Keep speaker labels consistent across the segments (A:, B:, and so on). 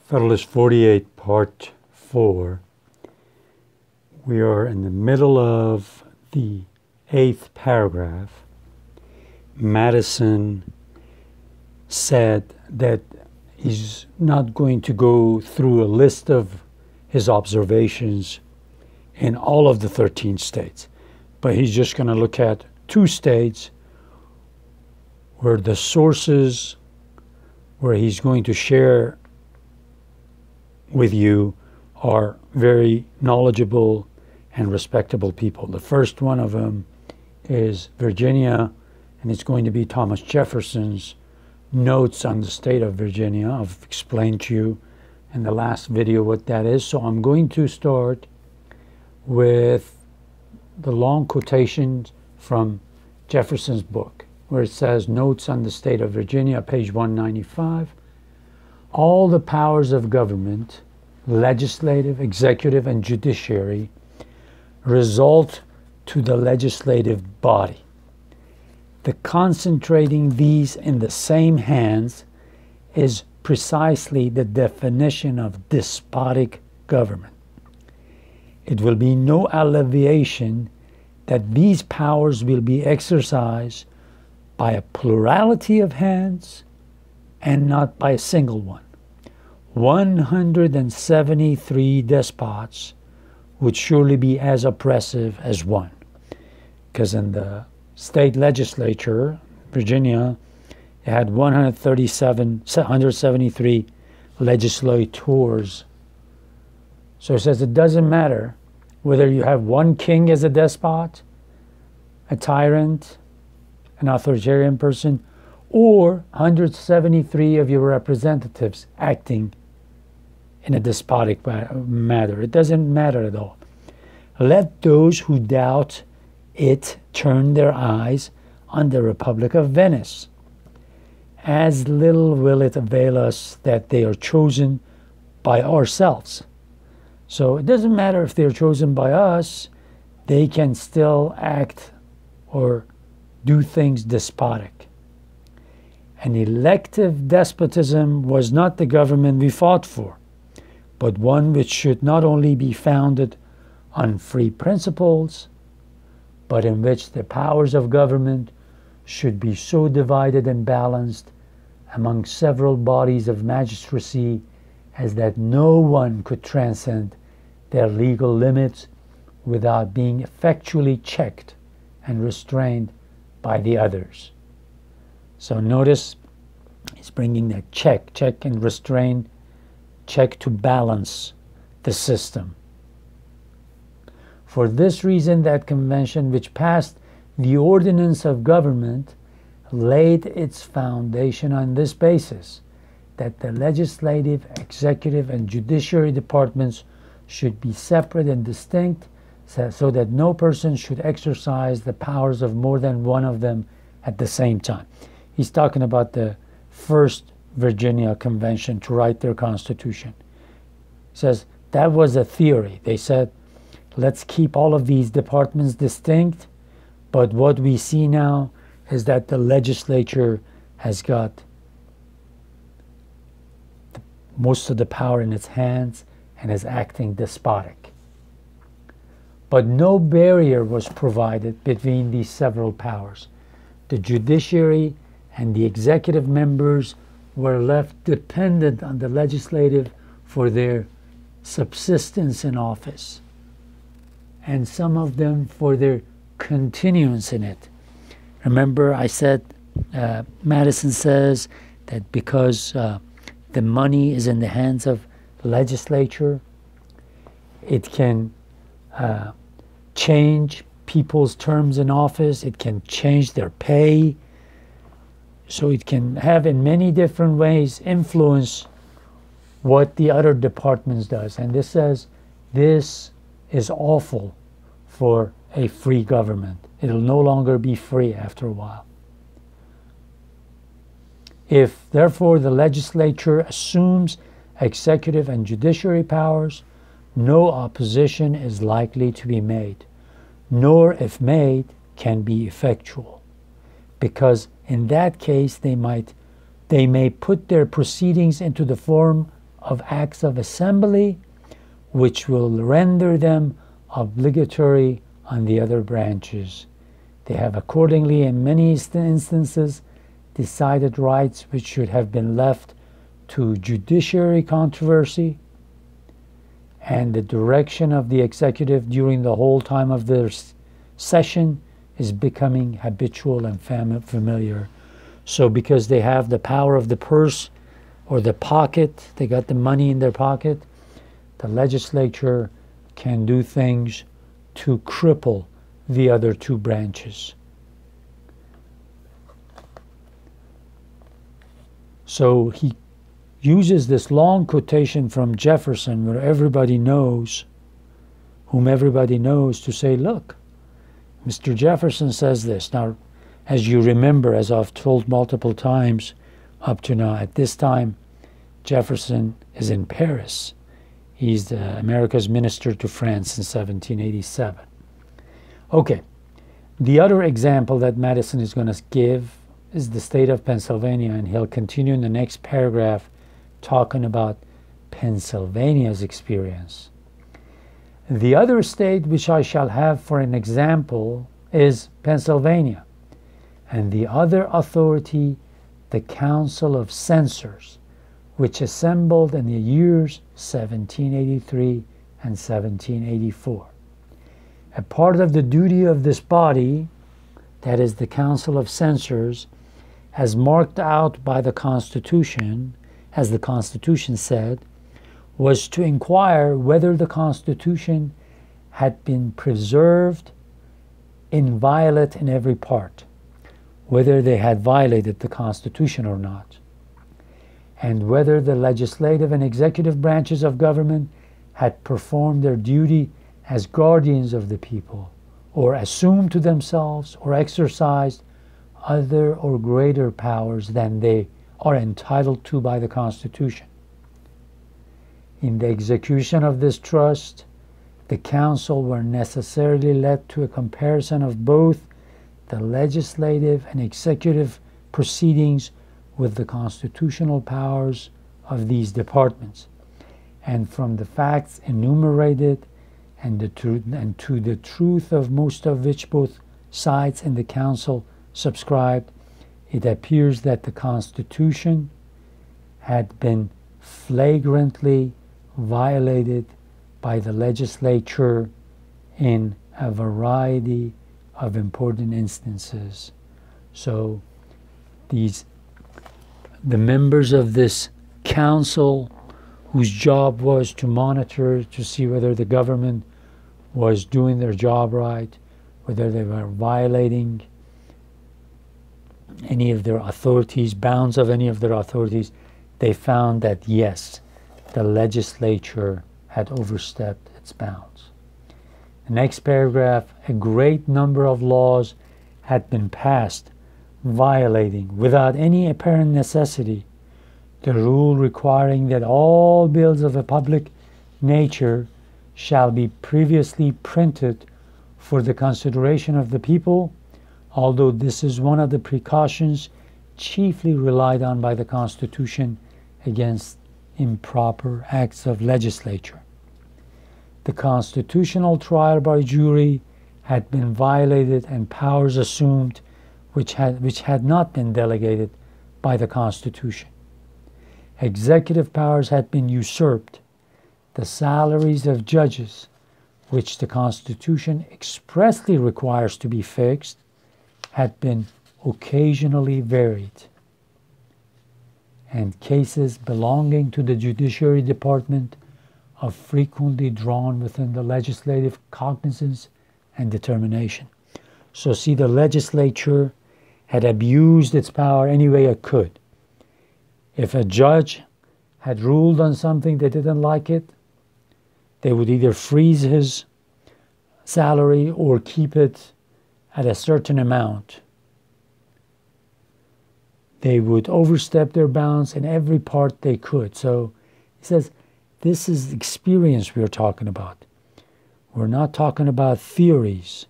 A: Federalist 48, Part 4. We are in the middle of the 8th paragraph. Madison said that he's not going to go through a list of his observations in all of the 13 states, but he's just going to look at 2 states where the sources where he's going to share with you are very knowledgeable and respectable people. The first one of them is Virginia, and it's going to be Thomas Jefferson's notes on the state of Virginia. I've explained to you in the last video what that is. So I'm going to start with the long quotations from Jefferson's book, where it says, Notes on the State of Virginia, page 195. All the powers of government, legislative, executive, and judiciary, result to the legislative body. The concentrating these in the same hands is precisely the definition of despotic government. It will be no alleviation that these powers will be exercised by a plurality of hands and not by a single one. 173 despots would surely be as oppressive as one, because in the state legislature, Virginia, it had 173 legislators. So it says it doesn't matter whether you have one king as a despot, a tyrant, an authoritarian person, or 173 of your representatives acting in a despotic manner. It doesn't matter at all. Let those who doubt it turn their eyes on the Republic of Venice. As little will it avail us that they are chosen by ourselves. So it doesn't matter if they're chosen by us, they can still act or do things despotic. An elective despotism was not the government we fought for, but one which should not only be founded on free principles, but in which the powers of government should be so divided and balanced among several bodies of magistracy as that no one could transcend their legal limits without being effectually checked and restrained by the others. So notice he's bringing that check and restrain, check to balance the system. For this reason, that convention which passed the ordinance of government laid its foundation on this basis, that the legislative, executive, and judiciary departments should be separate and distinct, so that no person should exercise the powers of more than one of them at the same time. He's talking about the first Virginia convention to write their constitution. He says that was a theory. They said, let's keep all of these departments distinct, but what we see now is that the legislature has got most of the power in its hands and is acting despotic. But no barrier was provided between these several powers. The judiciary and the executive members were left dependent on the legislative for their subsistence in office, and some of them for their continuance in it. Remember, I said, Madison says that because the money is in the hands of the legislature, it can change people's terms in office, it can change their pay, so it can have in many different ways influence what the other departments does. And this says this is awful for a free government. It'll no longer be free after a while. If, therefore, the legislature assumes executive and judiciary powers, no opposition is likely to be made, nor, if made, can be effectual, because in that case they may put their proceedings into the form of acts of assembly which will render them obligatory on the other branches. They have accordingly, in many instances, decided rights which should have been left to judiciary controversy, and the direction of the executive during the whole time of their session is becoming habitual and familiar. So because they have the power of the purse or the pocket, they got the money in their pocket, the legislature can do things to cripple the other two branches. So he uses this long quotation from Jefferson, where everybody knows, whom everybody knows, to say, look, Mr. Jefferson says this. Now, as you remember, as I've told multiple times up to now, at this time, Jefferson is in Paris. He's America's minister to France in 1787. Okay, the other example that Madison is going to give is the state of Pennsylvania, and he'll continue in the next paragraph talking about Pennsylvania's experience. The other state which I shall have for an example is Pennsylvania, and the other authority, the Council of Censors, which assembled in the years 1783 and 1784. A part of the duty of this body, that is the Council of Censors, as marked out by the Constitution, as the Constitution said, was to inquire whether the Constitution had been preserved inviolate in every part, whether they had violated the Constitution or not, and whether the legislative and executive branches of government had performed their duty as guardians of the people, or assumed to themselves or exercised other or greater powers than they are entitled to by the Constitution. In the execution of this trust, the council were necessarily led to a comparison of both the legislative and executive proceedings with the constitutional powers of these departments, and from the facts enumerated and to the truth of most of which both sides in the council subscribed, it appears that the Constitution had been flagrantly violated by the legislature in a variety of important instances. So the members of this council, whose job was to monitor, to see whether the government was doing their job right, whether they were violating any of their authorities, bounds of any of their authorities, they found that yes, the legislature had overstepped its bounds. The next paragraph, a great number of laws had been passed violating, without any apparent necessity, the rule requiring that all bills of a public nature shall be previously printed for the consideration of the people, although this is one of the precautions chiefly relied on by the Constitution against improper acts of legislature. The constitutional trial by jury had been violated and powers assumed which had not been delegated by the Constitution. Executive powers had been usurped. The salaries of judges, which the Constitution expressly requires to be fixed, had been occasionally varied. And cases belonging to the Judiciary Department are frequently drawn within the legislative cognizance and determination. So see, the legislature had abused its power any way it could. If a judge had ruled on something they didn't like it, they would either freeze his salary or keep it at a certain amount. They would overstep their bounds in every part they could. So he says, this is experience we're talking about. We're not talking about theories.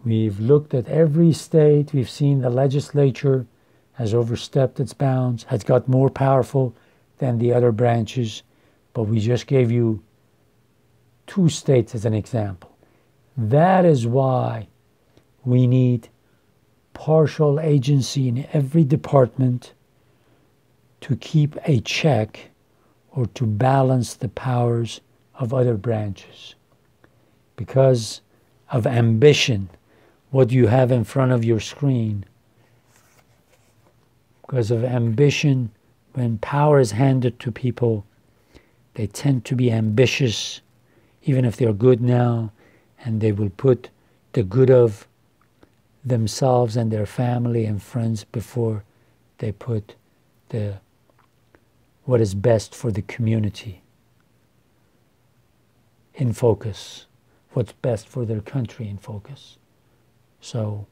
A: We've looked at every state. We've seen the legislature has overstepped its bounds, has got more powerful than the other branches, but we just gave you 2 states as an example. That is why we need partial agency in every department to keep a check or to balance the powers of other branches. Because of ambition, what you have in front of your screen, because of ambition, when power is handed to people, they tend to be ambitious, even if they're good now, and they will put the good of themselves and their family and friends before they put what is best for the community in focus, what's best for their country in focus. So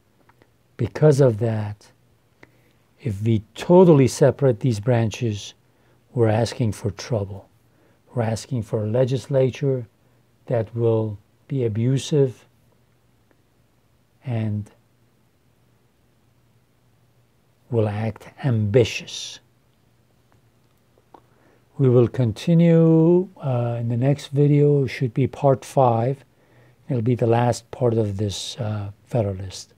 A: because of that, if we totally separate these branches, we're asking for trouble. We're asking for a legislature that will be abusive and will act ambitious. We will continue in the next video. Should be part 5. It'll be the last part of this Federalist.